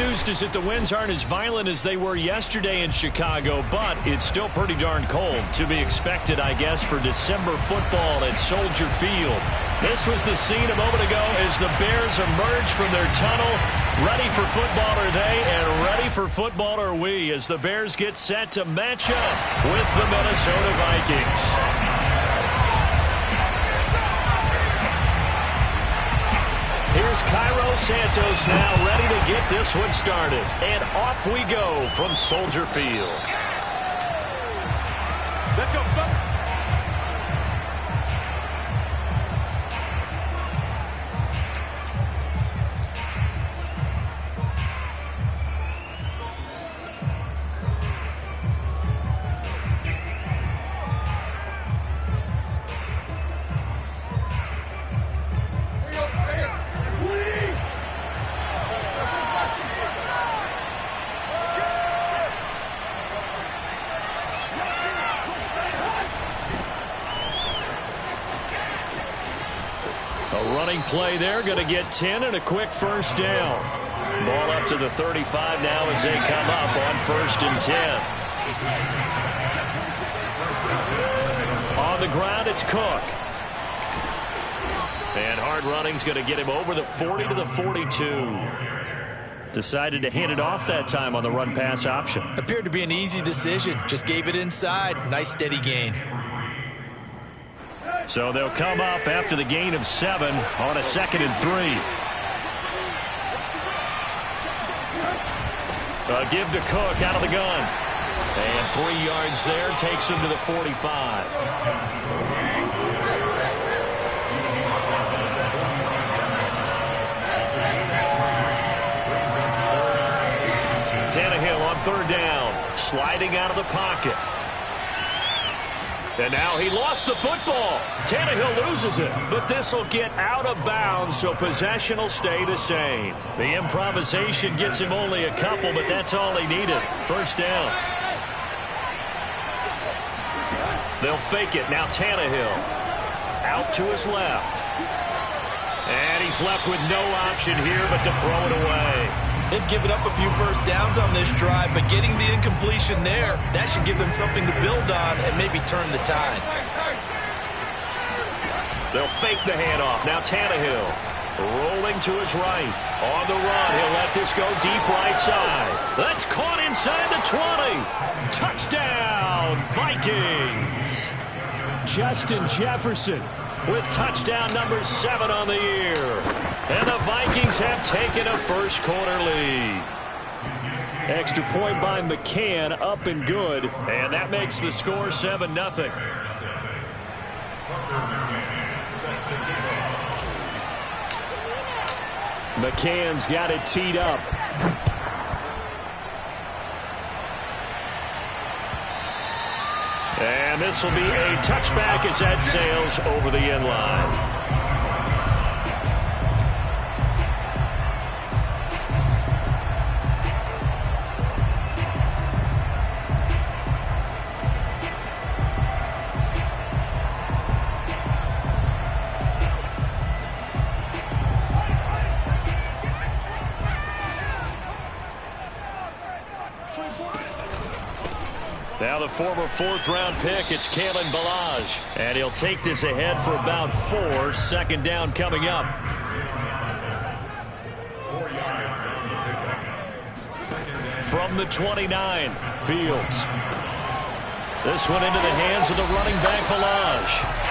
news is that the winds aren't as violent as they were yesterday in Chicago, but it's still pretty darn cold. To be expected, I guess, for December football at Soldier Field. This was the scene a moment ago as the Bears emerge from their tunnel. Ready for football are they, and ready for football are we, as the Bears get set to match up with the Minnesota Vikings. Here's Cairo Santos now ready to get this one started. And off we go from Soldier Field. Let's go, fellas. Play there, going to get 10 and a quick first down. Ball up to the 35 now as they come up on 1st and 10. On the ground, it's Cook. And hard running's going to get him over the 40 to the 42. Decided to hand it off that time on the run-pass option. Appeared to be an easy decision. Just gave it inside. Nice steady gain. So they'll come up after the gain of 7 on a 2nd and 3. A give to Cook out of the gun. And 3 yards there takes him to the 45. Tannehill on 3rd down. Sliding out of the pocket. And now he lost the football. Tannehill loses it, but this will get out of bounds, so possession will stay the same. The improvisation gets him only a couple, but that's all he needed. 1st down. They'll fake it. Now Tannehill out to his left. And he's left with no option here but to throw it away. They've given up a few first downs on this drive, but getting the incompletion there, that should give them something to build on and maybe turn the tide. They'll fake the handoff. Now Tannehill rolling to his right. On the run, he'll let this go deep right side. That's caught inside the 20. Touchdown, Vikings. Justin Jefferson with touchdown number 7 on the year. And the Vikings have taken a first quarter lead. Extra point by McCann, up and good. And that makes the score 7-0. McCann's got it teed up. And this will be a touchback as that sails over the end line. Now the former 4th-round pick, it's Kalen Ballage. And he'll take this ahead for about 4. 2nd down coming up. From the 29, Fields. This one into the hands of the running back, Ballage.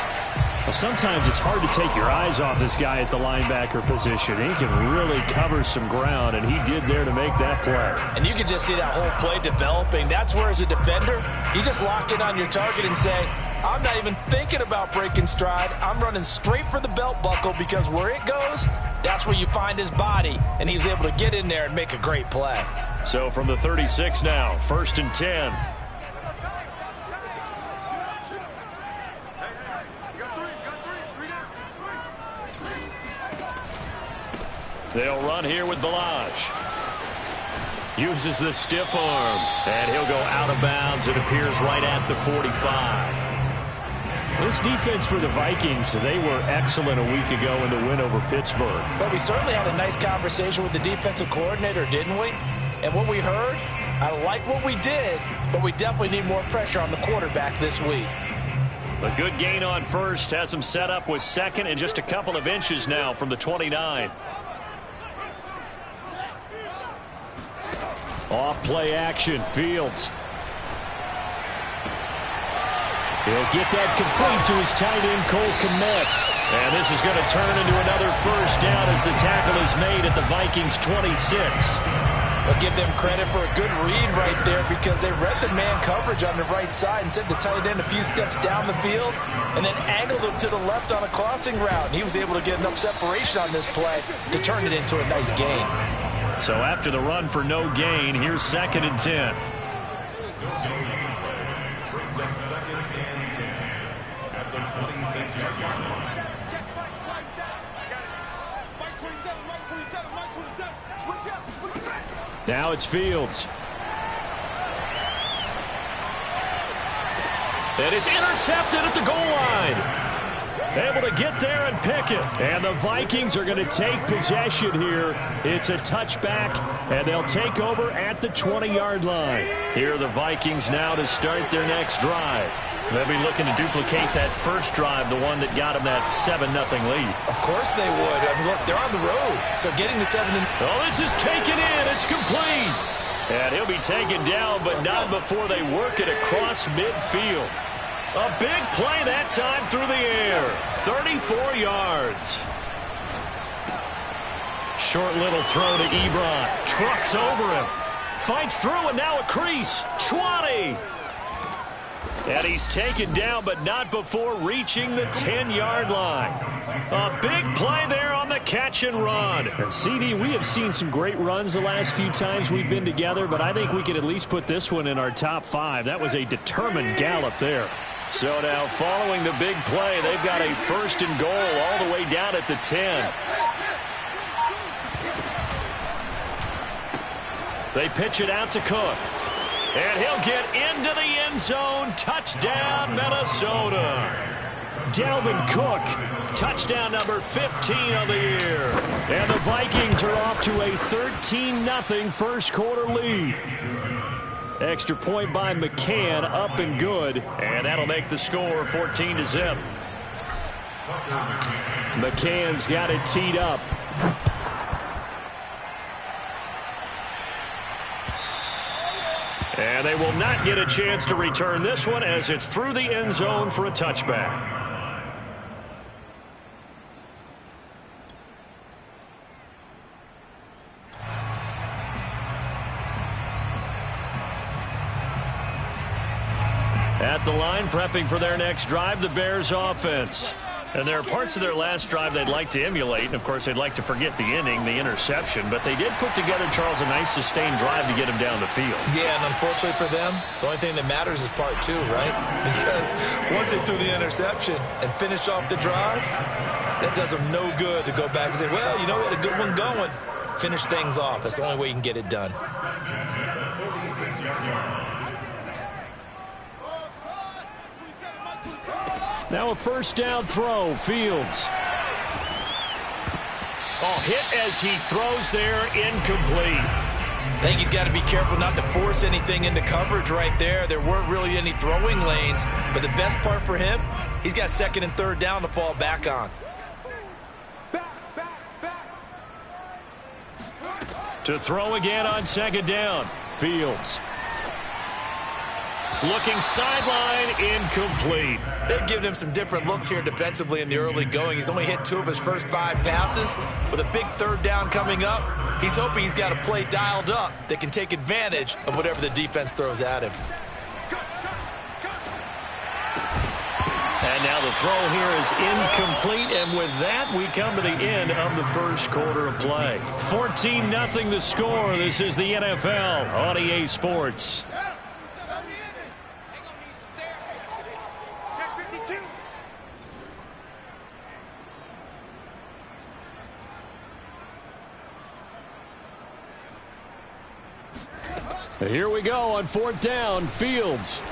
Well, sometimes it's hard to take your eyes off this guy at the linebacker position. He can really cover some ground, and he did there to make that play. And you can just see that whole play developing. That's where, as a defender, you just lock in on your target and say, I'm not even thinking about breaking stride. I'm running straight for the belt buckle, because where it goes, that's where you find his body. And he was able to get in there and make a great play. So from the 36 now, 1st and 10. They'll run here with Ballage. Uses the stiff arm. And he'll go out of bounds. It appears right at the 45. This defense for the Vikings, they were excellent a week ago in the win over Pittsburgh. But we certainly had a nice conversation with the defensive coordinator, didn't we? And what we heard, I like what we did, but we definitely need more pressure on the quarterback this week. A good gain on first has him set up with second and just a couple of inches now from the 29. Off play action, Fields. He'll get that complete to his tight end, Cole Kmet. And this is going to turn into another first down as the tackle is made at the Vikings 26. I'll give them credit for a good read right there because they read the man coverage on the right side and sent the tight end a few steps down the field and then angled him to the left on a crossing route. And he was able to get enough separation on this play to turn it into a nice gain. So after the run for no gain, here's 2nd and 10. Now it's Fields. And it's intercepted at the goal line. Able to get there and pick it. And the Vikings are going to take possession here. It's a touchback, and they'll take over at the 20-yard line. Here are the Vikings now to start their next drive. They'll be looking to duplicate that first drive, the one that got them that 7-0 lead. Of course they would. I mean, look, they're on the road, so getting to 7. Oh, this is taken in. It's complete. And he'll be taken down, but not before they work it across midfield. A big play that time through the air. 34 yards. Short little throw to Ebron. Trucks over him. Fights through, and now a crease. 20. And he's taken down, but not before reaching the 10-yard line. A big play there on the catch and run. And CD, we have seen some great runs the last few times we've been together, but I think we can at least put this one in our top 5. That was a determined gallop there. So now following the big play, they've got a 1st and goal all the way down at the 10. They pitch it out to Cook. And he'll get into the end zone. Touchdown, Minnesota. Dalvin Cook, touchdown number 15 of the year. And the Vikings are off to a 13-0 first quarter lead. Extra point by McCann, up and good. And that'll make the score 14-0. McCann's got it teed up. And they will not get a chance to return this one as it's through the end zone for a touchback. At the line, prepping for their next drive, the Bears offense. And there are parts of their last drive they'd like to emulate. And, of course, they'd like to forget the inning, the interception. But they did put together, Charles, a nice sustained drive to get him down the field. Yeah, and unfortunately for them, the only thing that matters is part 2, right? Because once they threw the interception and finished off the drive, that does them no good to go back and say, well, you know, we had a good one going. Finish things off. That's the only way you can get it done. Now a first down throw, Fields. Oh, hit as he throws there, incomplete. I think he's got to be careful not to force anything into coverage right there. There weren't really any throwing lanes, but the best part for him, he's got 2nd and 3rd down to fall back on. To throw again on 2nd down, Fields. Looking sideline, incomplete. They've given him some different looks here defensively in the early going. He's only hit 2 of his first 5 passes. With a big 3rd down coming up, he's hoping he's got a play dialed up that can take advantage of whatever the defense throws at him. And now the throw here is incomplete, and with that, we come to the end of the first quarter of play. 14-0 the score. This is the NFL on EA Sports. Here we go on 4th down, Fields.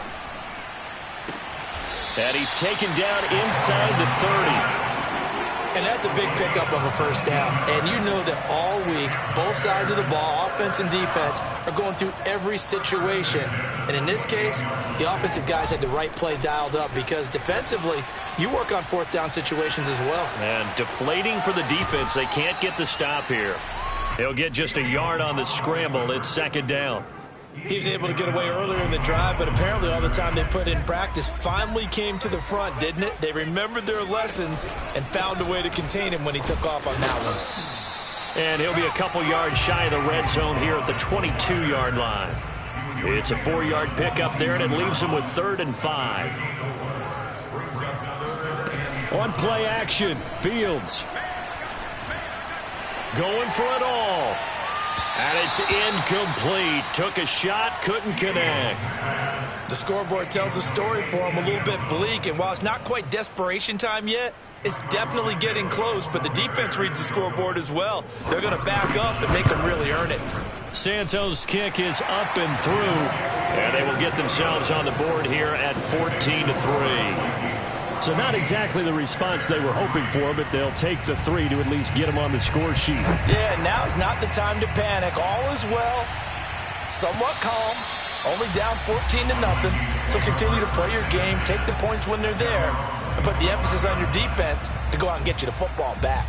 And he's taken down inside the 30. And that's a big pickup of a first down. And you know that all week, both sides of the ball, offense and defense, are going through every situation. And in this case, the offensive guys had the right play dialed up because defensively, you work on fourth down situations as well. And deflating for the defense. They can't get the stop here. He'll get just a yard on the scramble. It's second down. He was able to get away earlier in the drive, but apparently all the time they put in practice finally came to the front, didn't it? They remembered their lessons and found a way to contain him when he took off on that one. And he'll be a couple yards shy of the red zone here at the 22-yard line. It's a 4-yard pickup there, and it leaves him with 3rd and 5. On play action, Fields. Going for it all. And it's incomplete. Took a shot, couldn't connect. The scoreboard tells a story for him, a little bit bleak. And while it's not quite desperation time yet, it's definitely getting close. But the defense reads the scoreboard as well. They're going to back up and make them really earn it. Santos' kick is up and through. And they will get themselves on the board here at 14-3. So not exactly the response they were hoping for, but they'll take the 3 to at least get them on the score sheet. Yeah, now's not the time to panic. All is well. Somewhat calm. Only down 14-0. So continue to play your game, take the points when they're there, and put the emphasis on your defense to go out and get you the football back.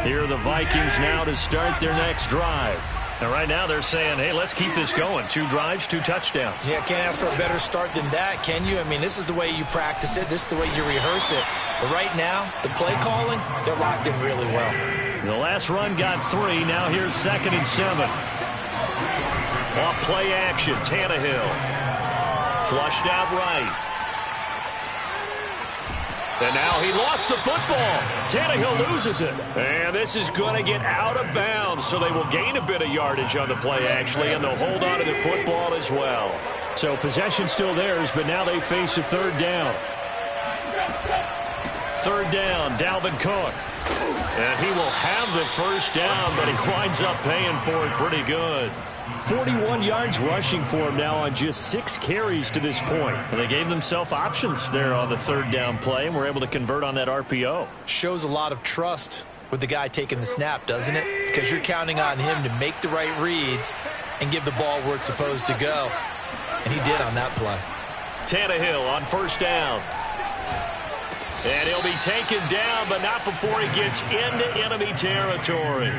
Here are the Vikings now to start their next drive. And right now they're saying, hey, let's keep this going. 2 drives, 2 touchdowns. Yeah, can't ask for a better start than that, can you? I mean, this is the way you practice it. This is the way you rehearse it. But right now, the play calling, they're locked in really well. The last run got 3. Now here's 2nd and 7. Off play action, Tannehill. Flushed out right. And now he lost the football. Tannehill loses it. And this is going to get out of bounds, so they will gain a bit of yardage on the play, actually, and they'll hold on to the football as well. So possession still theirs, but now they face a 3rd down. 3rd down, Dalvin Cook. And he will have the first down, but he winds up paying for it pretty good. 41 yards rushing for him now on just 6 carries to this point. And they gave themselves options there on the 3rd down play and were able to convert on that RPO. Shows a lot of trust with the guy taking the snap, doesn't it? Because you're counting on him to make the right reads and give the ball where it's supposed to go. And he did on that play. Tannehill on 1st down. And he'll be taken down, but not before he gets into enemy territory.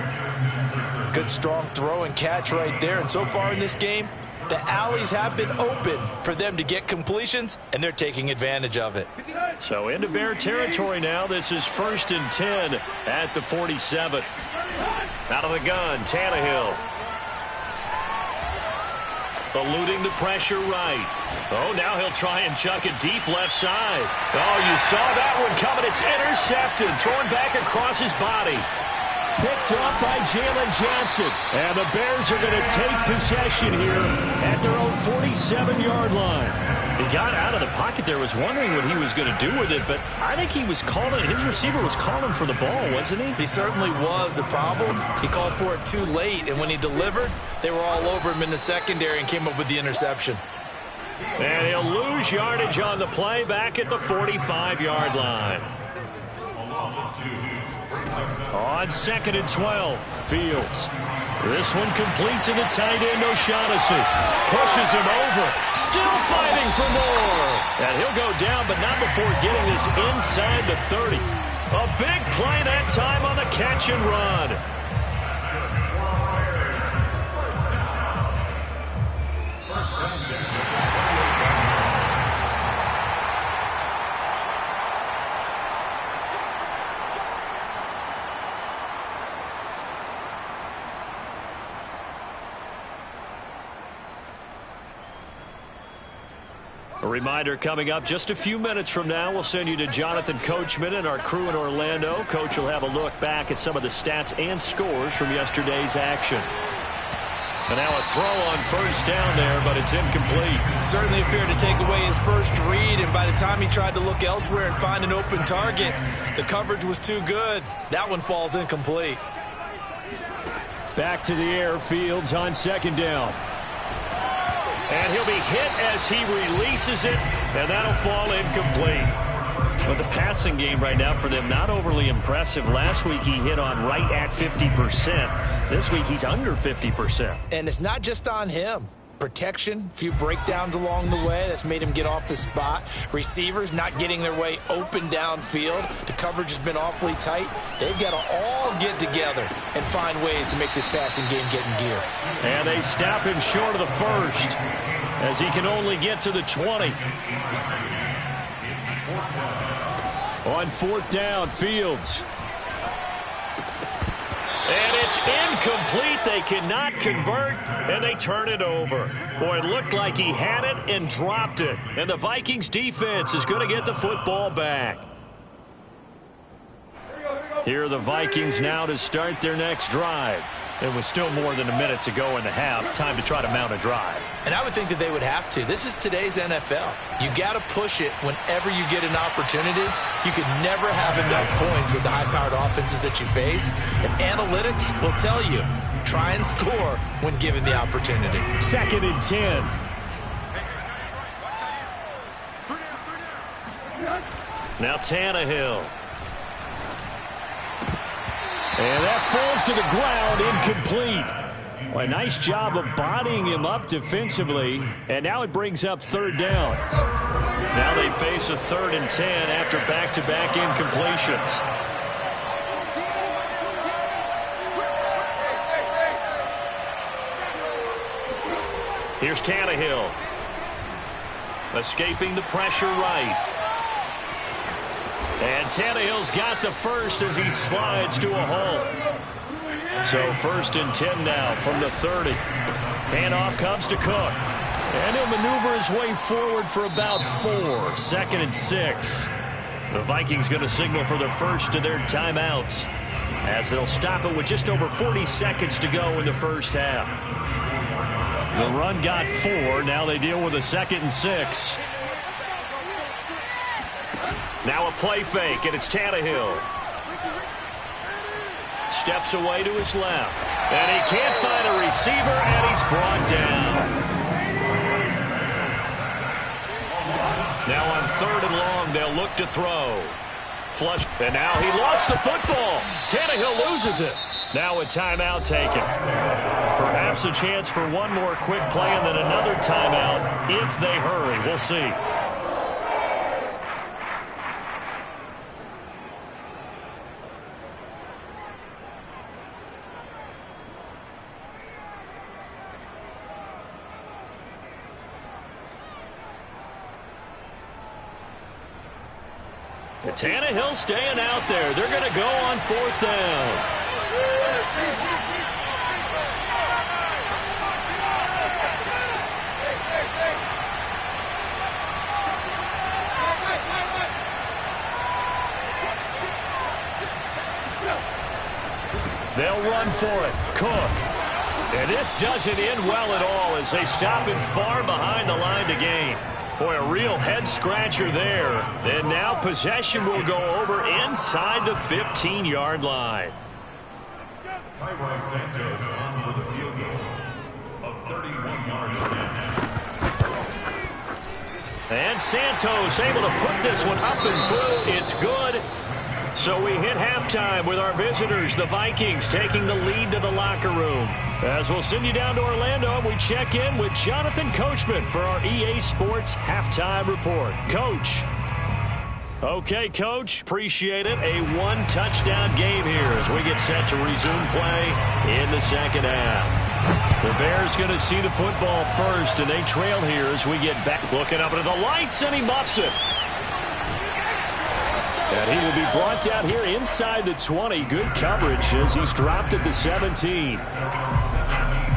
Good strong throw and catch right there. And so far in this game, the alleys have been open for them to get completions, and they're taking advantage of it. So into Bear territory now. This is 1st and 10 at the 47. Out of the gun, Tannehill. Eluding the pressure right. Oh, now he'll try and chuck it deep left side. Oh, you saw that one coming. It's intercepted. Thrown back across his body. Picked up by Jalen Johnson. And the Bears are going to take possession here at their own 47-yard line. He got out of the pocket there, was wondering what he was going to do with it, but I think he was calling, his receiver was calling for the ball, wasn't he? He certainly was. The problem, he called for it too late, and when he delivered, they were all over him in the secondary and came up with the interception. And he'll lose yardage on the play back at the 45-yard line. On 2nd and 12, Fields. This one complete to the tight end, O'Shaughnessy. Pushes him over. Still fighting for more. And he'll go down, but not before getting this inside the 30. A big play that time on the catch and run. A reminder coming up just a few minutes from now. We'll send you to Jonathan Coachman and our crew in Orlando. Coach will have a look back at some of the stats and scores from yesterday's action. And now a throw on first down there, but it's incomplete. Certainly appeared to take away his first read, and by the time he tried to look elsewhere and find an open target, the coverage was too good. That one falls incomplete. Back to the air, Fields on second down. And he'll be hit as he releases it, and that'll fall incomplete. But the passing game right now for them, not overly impressive. Last week he hit on right at 50%. This week he's under 50%. And it's not just on him. Protection, a few breakdowns along the way. That's made him get off the spot. Receivers not getting their way open downfield. The coverage has been awfully tight. They've got to all get together and find ways to make this passing game get in gear. And they stop him short of the first as he can only get to the 20. On fourth down, Fields. And it's incomplete. They cannot convert, and they turn it over. Boy, it looked like he had it and dropped it. And the Vikings defense is going to get the football back. Here are the Vikings now to start their next drive. It was still more than a minute to go in the half. Time to try to mount a drive. And I would think that they would have to. This is today's NFL. You got to push it whenever you get an opportunity. You could never have enough points with the high-powered offenses that you face. And analytics will tell you, try and score when given the opportunity. 2nd and 10. Now Tannehill. And that falls to the ground, incomplete. Well, a nice job of bodying him up defensively, and now it brings up third down. Now they face a 3rd and 10 after back-to-back incompletions. Here's Tannehill. Escaping the pressure right. And Tannehill's got the first as he slides to a halt. So 1st and 10 now from the 30. Handoff comes to Cook. And he'll maneuver his way forward for about 4. 2nd and 6. The Vikings going to signal for the first of their timeouts as they'll stop it with just over 40 seconds to go in the first half. The run got 4. Now they deal with a 2nd and 6. Now a play fake, and it's Tannehill. Steps away to his left. And he can't find a receiver, and he's brought down. Now on 3rd and long, they'll look to throw. Flush, and now he lost the football. Tannehill loses it. Now a timeout taken. Perhaps a chance for one more quick play and then another timeout if they hurry. We'll see. Tannehill staying out there. They're going to go on 4th down. They'll run for it. Cook. And this doesn't end well at all as they stop him far behind the line to gain. Boy, a real head-scratcher there. And now possession will go over inside the 15-yard line. Santos on for the field goal of 31 yards. And Santos able to put this one up and through. It's good. So we hit halftime with our visitors, the Vikings, taking the lead to the locker room. As we'll send you down to Orlando, we check in with Jonathan Coachman for our EA Sports Halftime Report. Coach. Okay, Coach. Appreciate it. A one-touchdown game here as we get set to resume play in the second half. The Bears going to see the football first, and they trail here as we get back. Looking up into the lights, and he muffs it. And he will be brought down here inside the 20. Good coverage as he's dropped at the 17.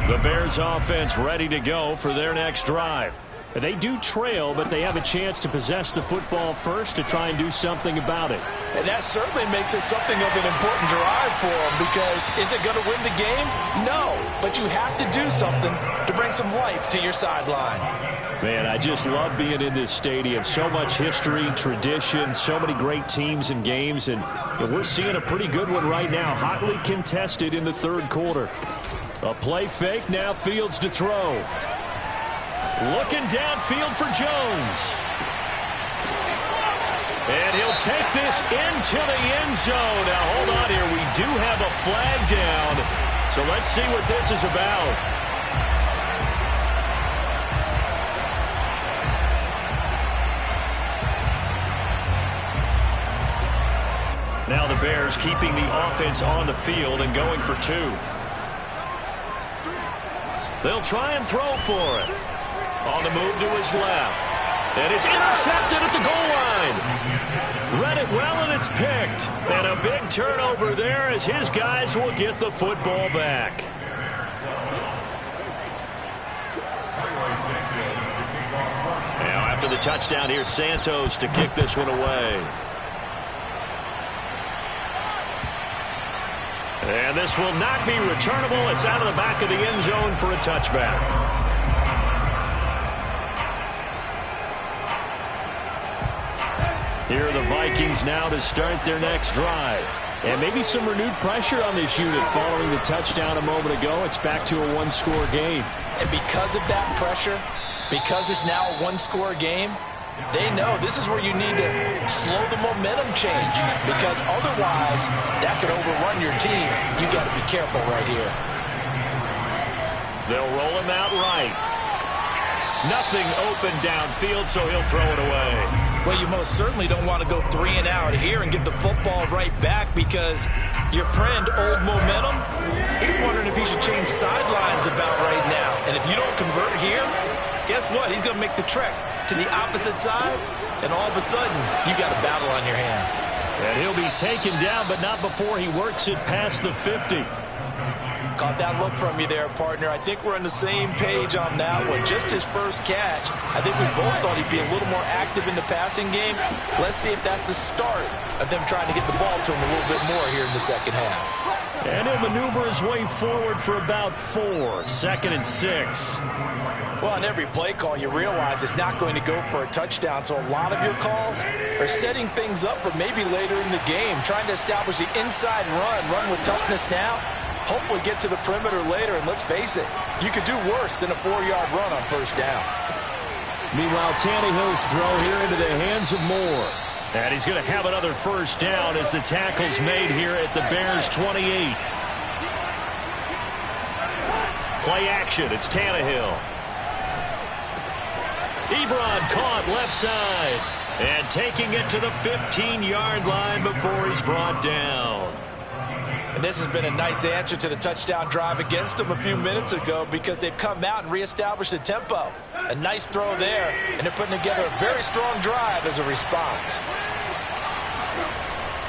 The Bears offense ready to go for their next drive. They do trail, but they have a chance to possess the football first to try and do something about it. And that certainly makes it something of an important drive for them, because is it going to win the game? No, but you have to do something to bring some life to your sideline. Man, I just love being in this stadium. So much history, tradition, so many great teams and games, and we're seeing a pretty good one right now, hotly contested in the third quarter. A play fake, now Fields to throw. Looking downfield for Jones. And he'll take this into the end zone. Now, hold on here. We do have a flag down. So let's see what this is about. Now the Bears keeping the offense on the field and going for two. They'll try and throw for it. On the move to his left. And it's intercepted at the goal line. Read it well, and it's picked. And a big turnover there as his guys will get the football back. Now after the touchdown, here's Santos to kick this one away. And this will not be returnable. It's out of the back of the end zone for a touchback. Here are the Vikings now to start their next drive. And maybe some renewed pressure on this unit following the touchdown a moment ago. It's back to a one-score game. And because of that pressure, because it's now a one-score game, they know this is where you need to slow the momentum change, because otherwise that could overrun your team. You got to be careful right here. They'll roll him out right. Nothing open downfield, so he'll throw it away. Well, you most certainly don't want to go 3 and out here and get the football right back, because your friend, Old Momentum, he's wondering if he should change sidelines about right now. And if you don't convert here, guess what? He's going to make the trek to the opposite side, and all of a sudden, you got a battle on your hands. And he'll be taken down, but not before he works it past the 50. Caught that look from you there, partner. I think we're on the same page on that one. Just his first catch. I think we both thought he'd be a little more active in the passing game. Let's see if that's the start of them trying to get the ball to him a little bit more here in the second half. And he'll maneuver his way forward for about 4. 2nd and 6. Well, on every play call, you realize it's not going to go for a touchdown, so a lot of your calls are setting things up for maybe later in the game, trying to establish the inside run with toughness now, hopefully get to the perimeter later, and let's face it, you could do worse than a 4-yard run on first down. Meanwhile, Tannehill's throw here into the hands of Moore. And he's going to have another first down as the tackle's made here at the Bears' 28. Play action, it's Tannehill. Ebron caught left side. And taking it to the 15-yard line before he's brought down. And this has been a nice answer to the touchdown drive against them a few minutes ago, because they've come out and reestablished the tempo. A nice throw there, and they're putting together a very strong drive as a response.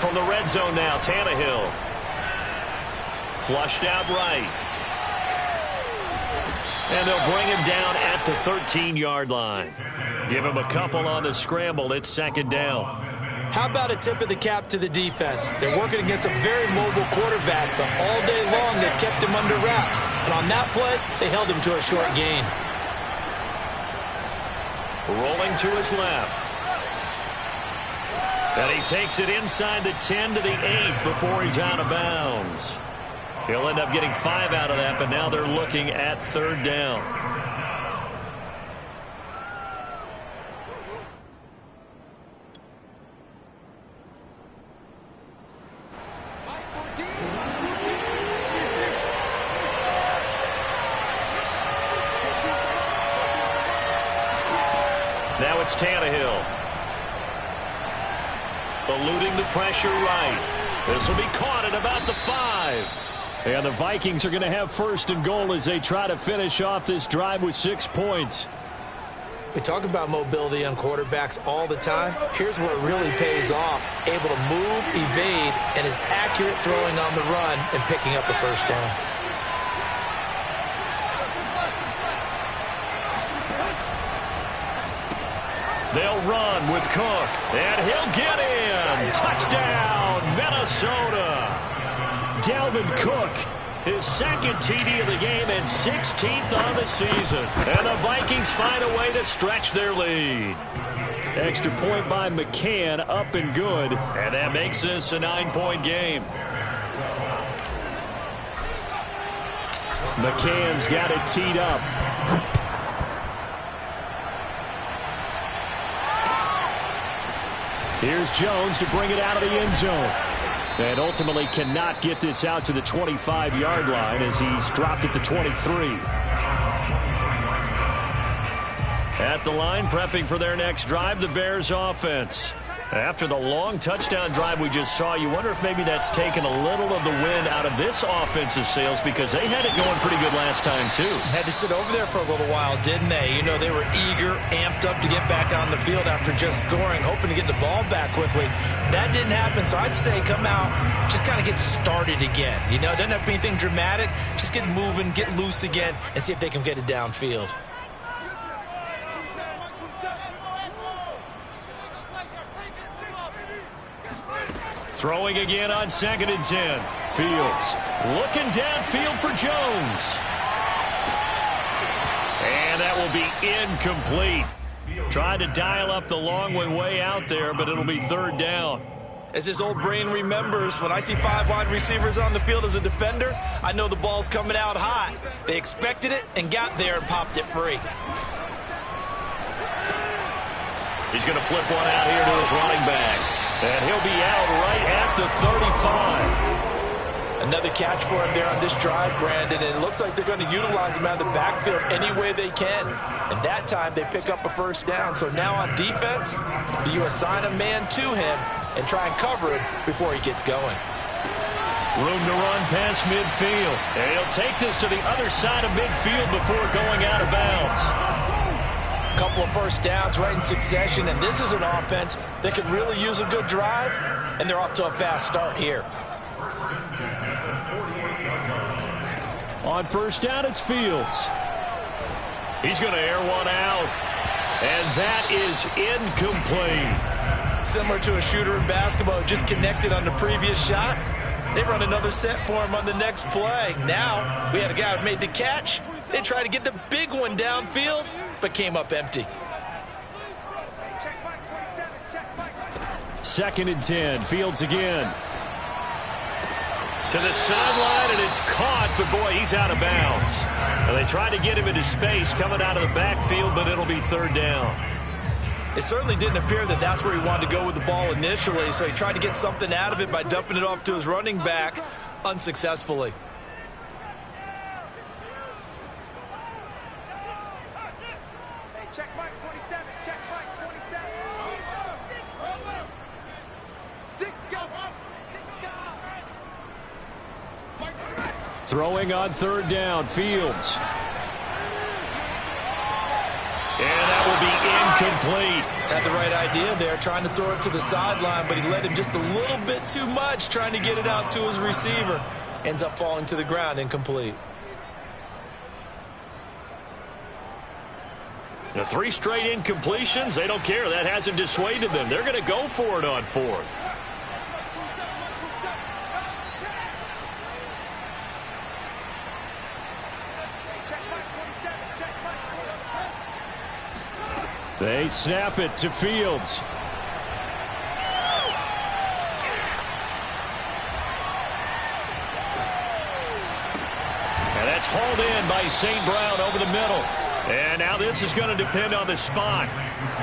From the red zone now, Tannehill. Flushed out right. And they'll bring him down at the 13-yard line. Give him a couple on the scramble. It's 2nd down. How about a tip of the cap to the defense? They're working against a very mobile quarterback, but all day long they've kept him under wraps. And on that play, they held him to a short gain. Rolling to his left. And he takes it inside the 10 to the 8 before he's out of bounds. He'll end up getting 5 out of that, but now they're looking at 3rd down. Now it's Tannehill. Eluding the pressure right. This will be caught at about the 5. And the Vikings are going to have 1st and goal as they try to finish off this drive with 6 points. We talk about mobility on quarterbacks all the time. Here's where it really pays off. Able to move, evade, and is accurate throwing on the run and picking up a first down. run with Cook. And he'll get in. Touchdown, Minnesota. Dalvin Cook, his second TD of the game and 16th on the season. And the Vikings find a way to stretch their lead. Extra point by McCann, up and good. And that makes this a 9-point game. McCann's got it teed up. Here's Jones to bring it out of the end zone. And ultimately cannot get this out to the 25-yard line as he's dropped it to 23. At the line, prepping for their next drive, the Bears offense. After the long touchdown drive we just saw, you wonder if maybe that's taken a little of the wind out of this offensive sails because they had it going pretty good last time, too. Had to sit over there for a little while, didn't they? You know, they were eager, amped up to get back on the field after just scoring, hoping to get the ball back quickly. That didn't happen, so I'd say come out, just kind of get started again. You know, it doesn't have to be anything dramatic. Just get moving, get loose again, and see if they can get it downfield. Throwing again on 2nd and 10. Fields looking downfield for Jones. And that will be incomplete. Tried to dial up the long way out there, but it'll be 3rd down. As his old brain remembers, when I see 5 wide receivers on the field as a defender, I know the ball's coming out hot. They expected it and got there and popped it free. He's going to flip one out here to his running back. And he'll be out right at the 35. Another catch for him there on this drive, Brandon, and it looks like they're going to utilize him out of the backfield any way they can. And that time they pick up a 1st down. So now on defense, do you assign a man to him and try and cover him before he gets going? Room to run past midfield. And he'll take this to the other side of midfield before going out of bounds. Couple of 1st downs right in succession, and this is an offense that could really use a good drive, and they're off to a fast start here. On 1st down, it's Fields. He's going to air one out, and that is incomplete. Similar to a shooter in basketball who just connected on the previous shot. They run another set for him on the next play. Now, we had a guy who made the catch. They tried to get the big one downfield, but came up empty. 2nd and 10. Fields again. To the sideline, and it's caught, but boy, he's out of bounds. And they tried to get him into space coming out of the backfield, but it'll be 3rd down. It certainly didn't appear that that's where he wanted to go with the ball initially, so he tried to get something out of it by dumping it off to his running back unsuccessfully. Check Mike 27. Check Mike 27. Throwing on 3rd down, Fields. And that will be incomplete. Had the right idea there, trying to throw it to the sideline, but he led him just a little bit too much, trying to get it out to his receiver. Ends up falling to the ground, incomplete. The 3 straight incompletions, they don't care. That hasn't dissuaded them. They're going to go for it on 4th. They snap it to Fields. And that's hauled in by St. Brown over the middle. And now this is going to depend on the spot.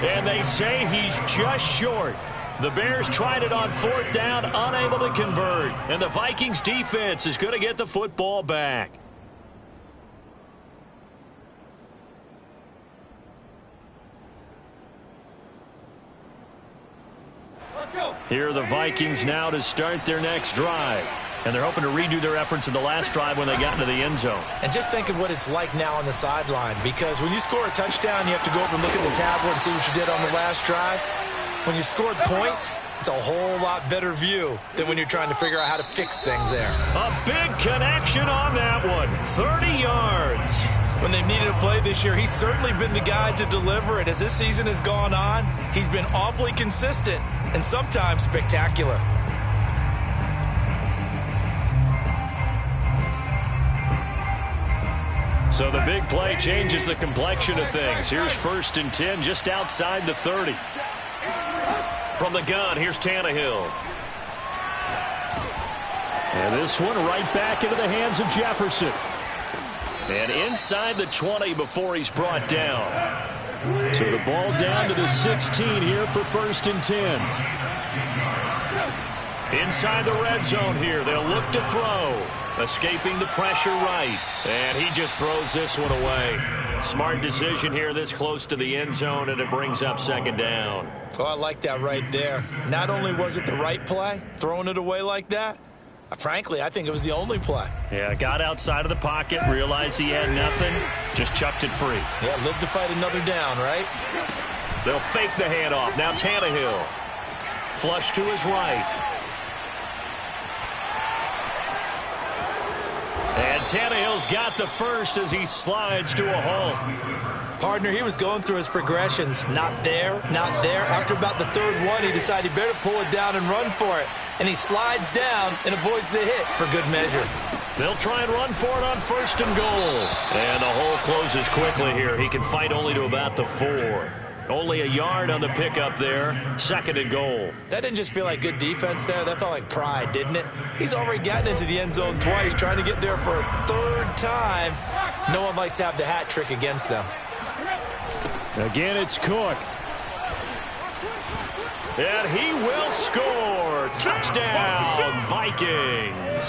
And they say he's just short. The Bears tried it on 4th down, unable to convert. And the Vikings defense is going to get the football back. Here are the Vikings now to start their next drive. And they're hoping to redo their efforts in the last drive when they got into the end zone. And just think of what it's like now on the sideline, because when you score a touchdown, you have to go over and look at the tablet and see what you did on the last drive. When you scored points, it's a whole lot better view than when you're trying to figure out how to fix things there. A big connection on that one. 30 yards. when they've needed a play this year, he's certainly been the guy to deliver it. As this season has gone on, he's been awfully consistent and sometimes spectacular. So the big play changes the complexion of things. Here's 1st and 10 just outside the 30. From the gun, here's Tannehill. And this one right back into the hands of Jefferson. And inside the 20 before he's brought down. So the ball down to the 16 here for 1st and 10. Inside the red zone here. They'll look to throw. Escaping the pressure right. And he just throws this one away. Smart decision here this close to the end zone, and it brings up 2nd down. Oh, I like that right there. Not only was it the right play, throwing it away like that, frankly, I think it was the only play. Yeah, got outside of the pocket, realized he had nothing, just chucked it free. Yeah, live to fight another down, right? They'll fake the handoff. Now Tannehill. Flush to his right. And Tannehill's got the first as he slides to a halt. Partner, he was going through his progressions. Not there, not there. After about the 3rd one, he decided he better pull it down and run for it. And he slides down and avoids the hit for good measure. They'll try and run for it on 1st and goal. And the hole closes quickly here. He can fight only to about the 4. Only a yard on the pickup there. 2nd and goal. That didn't just feel like good defense there. That felt like pride, didn't it? He's already gotten into the end zone twice, trying to get there for a 3rd time. No one likes to have the hat trick against them. Again, it's Cook. And he will score. Touchdown, Vikings.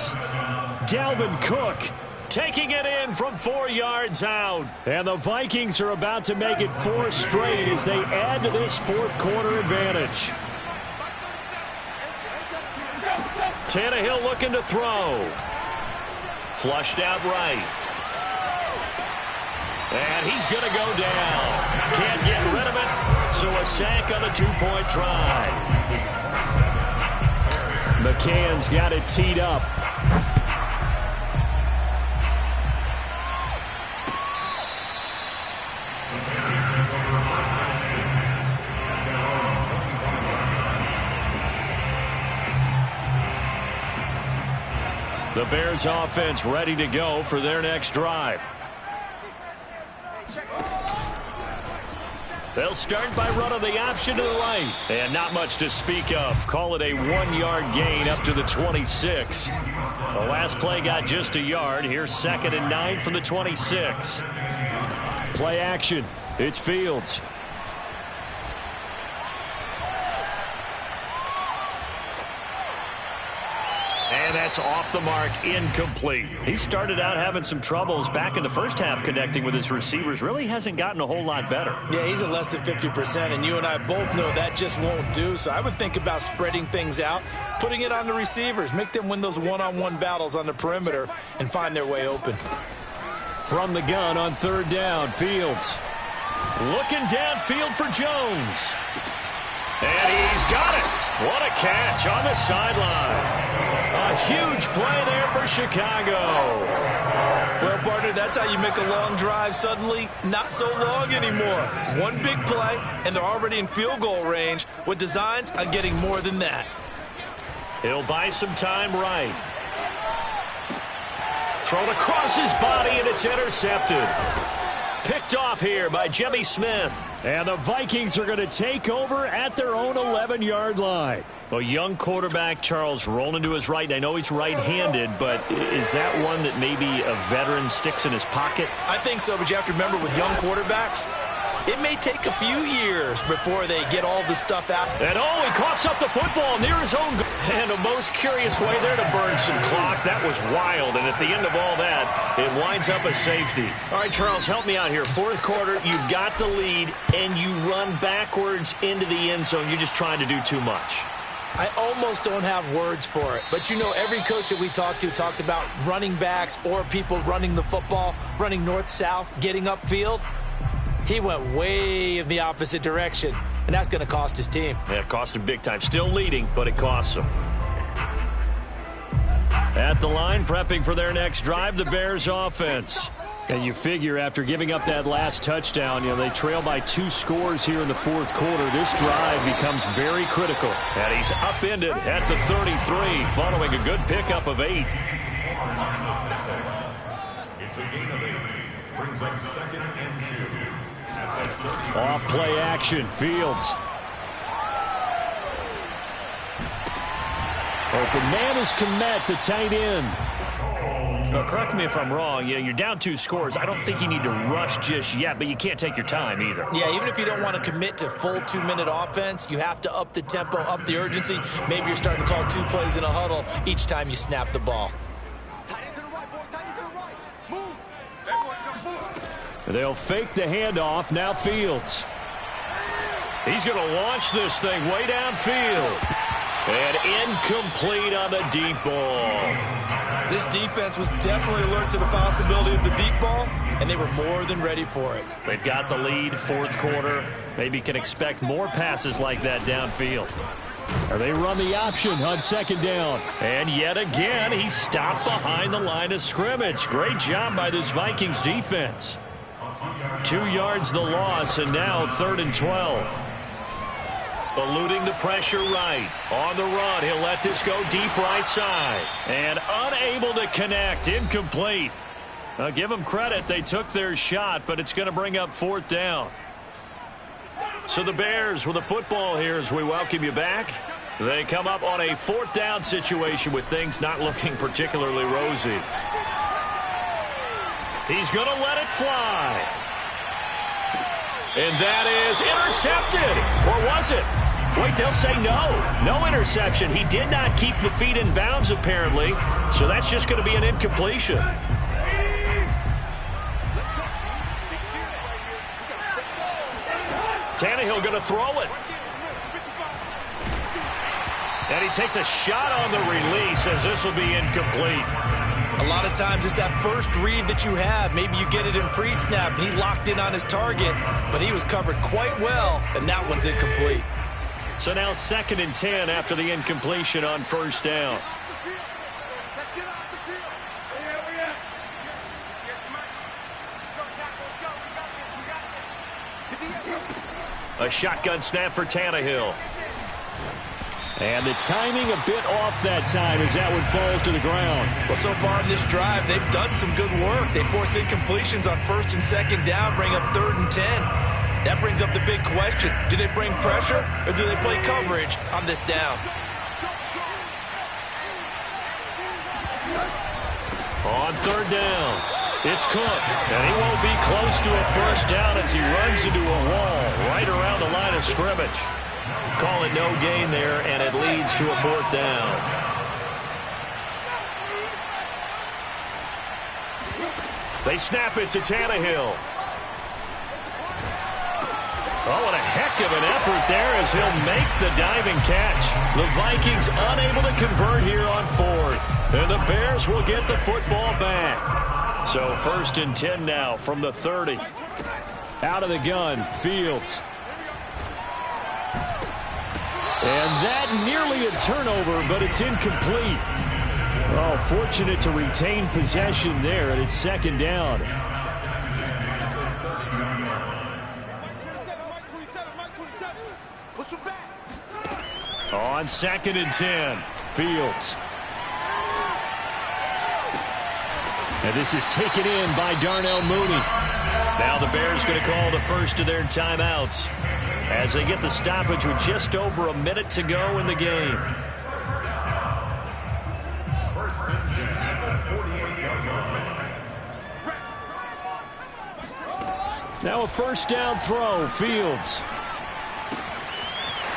Dalvin Cook taking it in from 4 yards out. And the Vikings are about to make it 4 straight as they add to this 4th quarter advantage. Tannehill looking to throw. Flushed out right. And he's going to go down. Can't get rid of it. So a sack on the 2-point try. McCann's got it teed up. The Bears offense ready to go for their next drive. They'll start by running the option to the right. And not much to speak of. Call it a 1-yard gain up to the 26. The last play got just a yard. Here's 2nd and 9 from the 26. Play action. It's Fields. And that's off the mark, incomplete. He started out having some troubles back in the first half connecting with his receivers. Really hasn't gotten a whole lot better. Yeah, he's at less than 50%, and you and I both know that just won't do. So I would think about spreading things out, putting it on the receivers, make them win those one-on-one battles on the perimeter and find their way open. From the gun on 3rd down, Fields. Looking downfield for Jones. And he's got it. What a catch on the sideline. A huge play there for Chicago. Well, partner, that's how you make a long drive suddenly not so long anymore. One big play, and they're already in field goal range with designs on getting more than that. He'll buy some time right. Thrown across his body, and it's intercepted. Picked off here by Jimmy Smith. And the Vikings are going to take over at their own 11-yard line. A young quarterback, Charles, rolling to his right. I know he's right-handed, but is that one that maybe a veteran sticks in his pocket? I think so, but you have to remember with young quarterbacks, it may take a few years before they get all the stuff out. And he coughs up the football near his own goal. And a most curious way there to burn some clock. That was wild. And at the end of all that, it winds up a safety. All right, Charles, help me out here. 4th quarter, you've got the lead, and you run backwards into the end zone. You're just trying to do too much. I almost don't have words for it. But, you know, every coach that we talk to talks about running backs or people running the football, running north-south, getting upfield. He went way in the opposite direction, and that's going to cost his team. Yeah, it cost him big time. Still leading, but it costs him. At the line, prepping for their next drive, the Bears offense. And you figure after giving up that last touchdown, they trail by 2 scores here in the fourth quarter. This drive becomes very critical. And he's upended at the 33 following a good pickup of 8. It's a gain of 8. Brings up 2nd and 2. Off play action. Fields. Open man is Kmet, the tight end. Now, correct me if I'm wrong. You're down 2 scores. I don't think you need to rush just yet, but you can't take your time either. Yeah, even if you don't want to commit to full 2-minute offense, you have to up the tempo, up the urgency. Maybe you're starting to call 2 plays in a huddle each time you snap the ball. They'll fake the handoff. Now Fields. He's going to launch this thing way downfield. And incomplete on the deep ball. This defense was definitely alert to the possibility of the deep ball, and they were more than ready for it. They've got the lead, fourth quarter. Maybe can expect more passes like that downfield. Or they run the option on 2nd down. And yet again, he stopped behind the line of scrimmage. Great job by this Vikings defense. 2 yards the loss, and now 3rd and 12. Eluding the pressure right. On the run, he'll let this go deep right side. And unable to connect. Incomplete. Now give them credit. They took their shot, but it's going to bring up 4th down. So the Bears with the football here as we welcome you back. They come up on a 4th down situation with things not looking particularly rosy. He's going to let it fly. And that is intercepted. Or was it? Wait, they'll say no. No interception. He did not keep the feet in bounds, apparently. So that's just going to be an incompletion. Tannehill going to throw it. And he takes a shot on the release as this will be incomplete. A lot of times it's that first read that you have. Maybe you get it in pre-snap. He locked in on his target, but he was covered quite well, and that one's incomplete. So now 2nd and 10 after the incompletion on 1st down. A shotgun snap for Tannehill. And the timing a bit off that time as that one falls to the ground. Well, so far in this drive, they've done some good work. They force incompletions on 1st and 2nd down, bring up 3rd and 10. That brings up the big question. Do they bring pressure or do they play coverage on this down? On 3rd down, it's Cook. And he won't be close to a 1st down as he runs into a wall right around the line of scrimmage. Call it no gain there, and it leads to a 4th down. They snap it to Tannehill. Oh, and a heck of an effort there as he'll make the diving catch. The Vikings unable to convert here on 4th. And the Bears will get the football back. So 1st and 10 now from the 30. Out of the gun, Fields. And that nearly a turnover, but it's incomplete. Oh, fortunate to retain possession there, and it's 2nd down. On 2nd and 10, Fields. And this is taken in by Darnell Mooney. Now the Bears going to call the first of their timeouts as they get the stoppage with just over a minute to go in the game. Now a 1st down throw, Fields.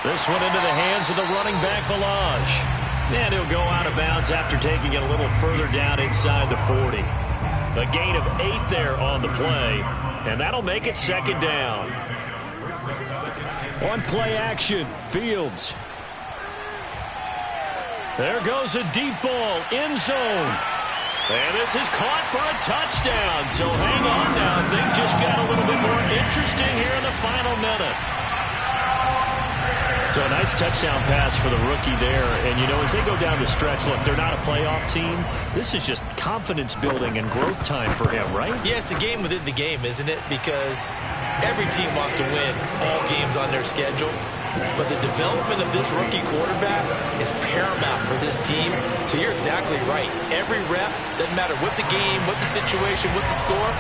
This one into the hands of the running back, Balaj. And he'll go out of bounds after taking it a little further down inside the 40. A gain of 8 there on the play, and that'll make it 2nd down. On play action, Fields. There goes a deep ball, end zone. And this is caught for a touchdown. So hang on now. Things just got a little bit more interesting here in the final minute. So a nice touchdown pass for the rookie there. And, you know, as they go down the stretch, look, they're not a playoff team. This is just confidence building and growth time for him, right? Yeah, it's a game within the game, isn't it? Because every team wants to win all games on their schedule. But the development of this rookie quarterback is paramount for this team. So you're exactly right. Every rep, doesn't matter what the game, what the situation, what the score,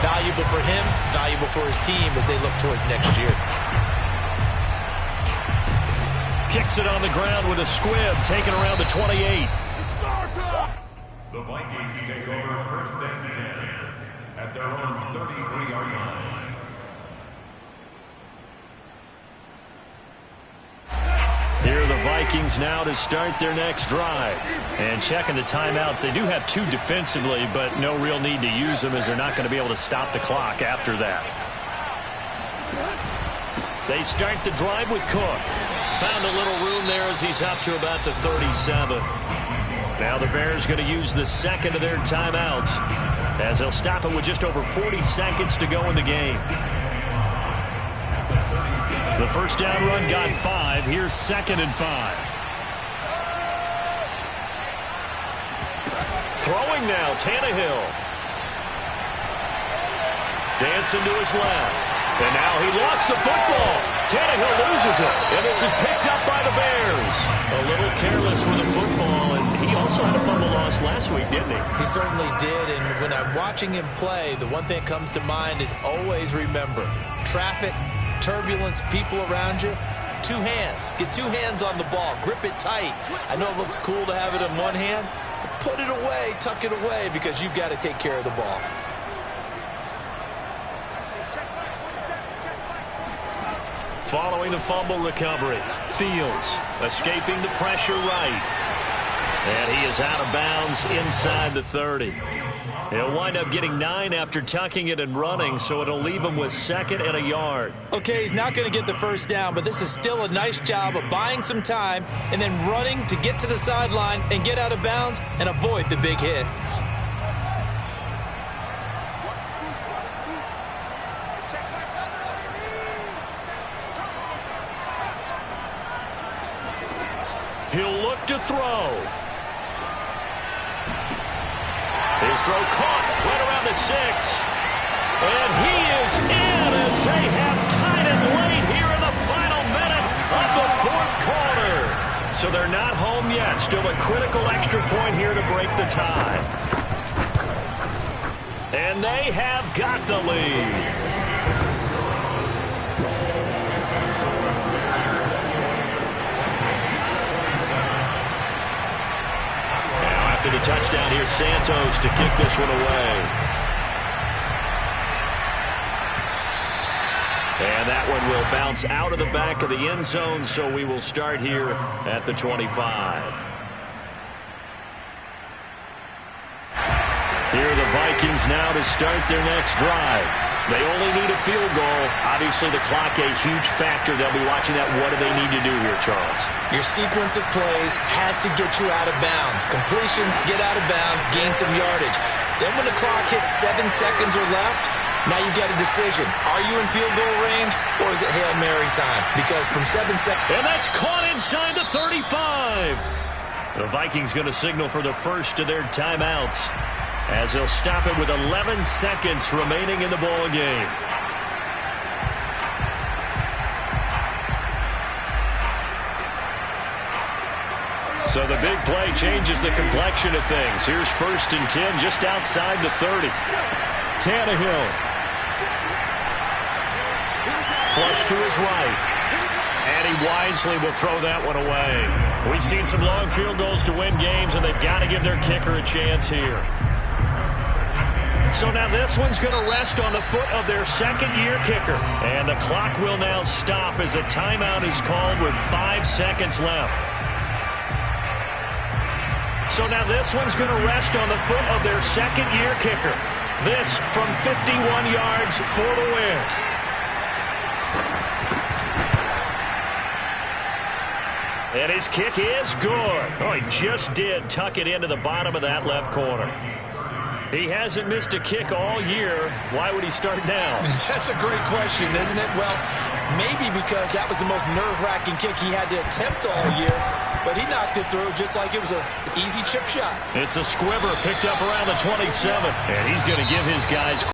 valuable for him, valuable for his team as they look towards next year. Kicks it on the ground with a squib, taken around the 28. The Vikings take over first and 10 at their own 33-yard line. Here are the Vikings now to start their next drive. And checking the timeouts, they do have 2 defensively, but no real need to use them as they're not going to be able to stop the clock after that. They start the drive with Cook. Found a little room there as he's up to about the 37. Now the Bears going to use the second of their timeouts as they'll stop it with just over 40 seconds to go in the game. The first down run got 5. Here's 2nd and 5. Throwing now, Tannehill. Dancing to his left. And now he lost the football. Tannehill loses it. And this is picked up by the Bears. A little careless with the football. And he also had a fumble loss last week, didn't he? He certainly did. And when I'm watching him play, the one thing that comes to mind is always remember, traffic, turbulence, people around you, 2 hands. Get 2 hands on the ball. Grip it tight. I know it looks cool to have it in one hand, but put it away, tuck it away, because you've got to take care of the ball. Following the fumble recovery, Fields escaping the pressure right. And he is out of bounds inside the 30. He'll wind up getting 9 after tucking it and running, so it'll leave him with 2nd and a yard. Okay, he's not going to get the first down, but this is still a nice job of buying some time and then running to get to the sideline and get out of bounds and avoid the big hit. He'll look to throw. His throw caught right around the 6. And he is in as they have tied it late here in the final minute of the 4th quarter. So they're not home yet. Still a critical extra point here to break the tie. And they have got the lead. After the touchdown, here's Santos to kick this one away. And that one will bounce out of the back of the end zone, so we will start here at the 25. Here are the Vikings now to start their next drive. They only need a field goal. Obviously, the clock a huge factor. They'll be watching that. What do they need to do here, Charles? Your sequence of plays has to get you out of bounds. Completions, get out of bounds, gain some yardage. Then when the clock hits 7 seconds or left, now you've got a decision. Are you in field goal range, or is it Hail Mary time? Because from 7 seconds... And that's caught inside the 35. The Vikings going to signal for the first of their timeouts, as they'll stop it with 11 seconds remaining in the ball game. So the big play changes the complexion of things. Here's 1st and 10 just outside the 30. Tannehill. Flush to his right. And he wisely will throw that one away. We've seen some long field goals to win games, and they've got to give their kicker a chance here. So now this one's going to rest on the foot of their 2nd-year kicker. And the clock will now stop as a timeout is called with 5 seconds left. So now this one's going to rest on the foot of their 2nd-year kicker. This from 51 yards for the win. And his kick is good. Oh, he just did tuck it into the bottom of that left corner. He hasn't missed a kick all year. Why would he start now? That's a great question, isn't it? Well, Maybe because that was the most nerve-wracking kick he had to attempt all year, but he knocked it through just like it was an easy chip shot. It's a squibber picked up around the 27, and he's going to give his guys